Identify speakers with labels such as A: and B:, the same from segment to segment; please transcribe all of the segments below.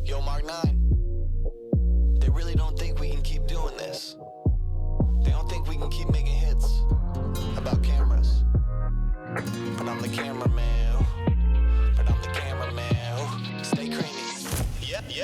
A: Yo, Mark 9. They really don't think we can keep doing this. They don't think we can keep making hits about cameras. But I'm the cameraman. But I'm the cameraman. Stay creamy.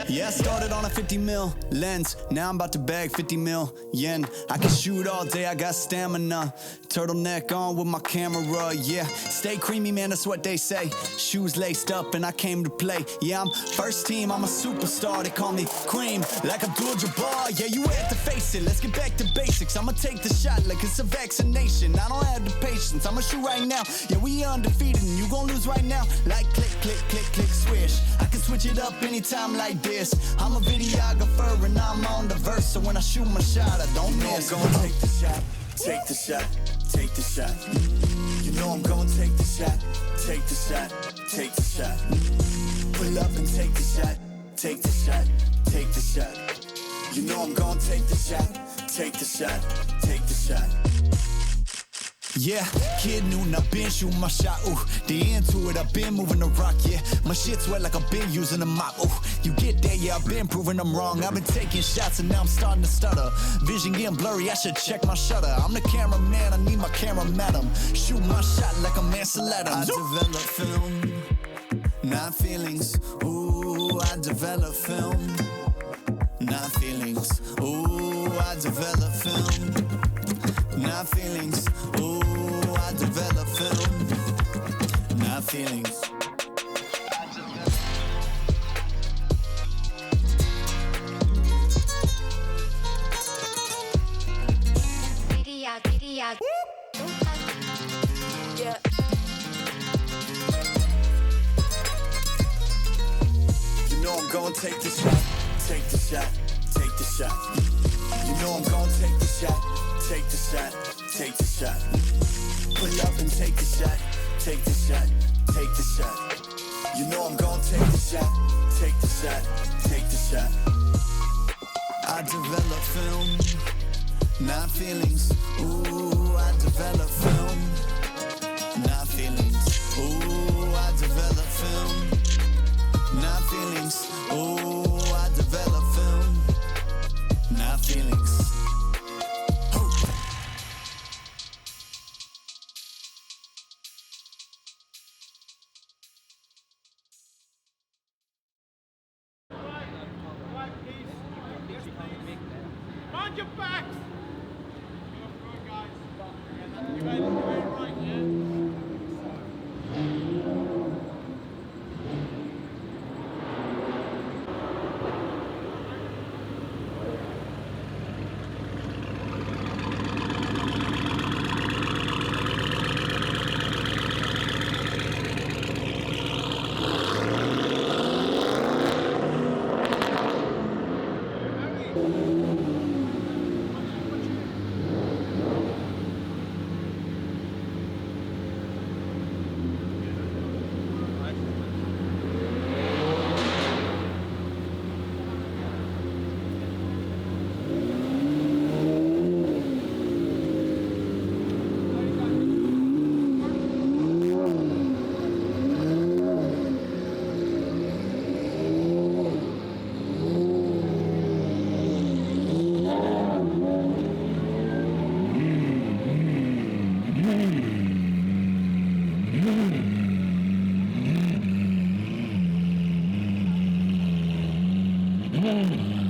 B: Yeah, I started on a 50 mil lens. Now I'm about to bag 50 mil yen. I can shoot all day, I got stamina. Turtleneck on with my camera, yeah. Stay creamy, man, that's what they say. Shoes laced up and I came to play. Yeah, I'm first team, I'm a superstar. They call me Cream, like Abdul-Jabbar. Yeah, you had to face it, let's get back to basics. I'ma take the shot like it's a vaccination. I don't have the patience, I'ma shoot right now. Yeah, we undefeated and you gon' lose right now. Like click, click, click, click, swish. I can switch it up anytime like this. I'm a videographer and I'm on the verse, so when I shoot my shot, I don't miss.
C: I'm gonna take the shot, take the shot, take the shot. You know I'm gonna take the shot, take the shot, take the shot. Pull up and take the shot, take the shot, take the shot. You know I'm gonna take the shot, take the shot, take the shot.
B: Yeah, kid noon, I've been shooting my shot, ooh. The into it, I've been moving the rock, yeah. My shit's wet like I've been using a mop, ooh. You get that, yeah, I've been proving I'm wrong. I've been taking shots and now I'm starting to stutter. Vision getting blurry, I should check my shutter. I'm the cameraman, I need my camera madam. Shoot my shot like a Mansell Adams. I develop film, not feelings, ooh. I develop film, not feelings, ooh. I develop film, not feelings, ooh. I develop film, not feelings.
D: Yeah.
C: You know I'm gonna take the shot, take the shot, take the shot. You know I'm gonna take the shot, take the shot, take the shot. Pull up and take the shot, take the shot, take the shot. You know I'm gonna take the shot, take the shot, take the shot.
B: I develop film, not feelings, ooh. I develop film, not feelings, ooh. I develop film, not feelings, ooh. I develop film, not feelings.
E: Mind your backs! You guys are doing right, yeah?
F: Mm-hmm.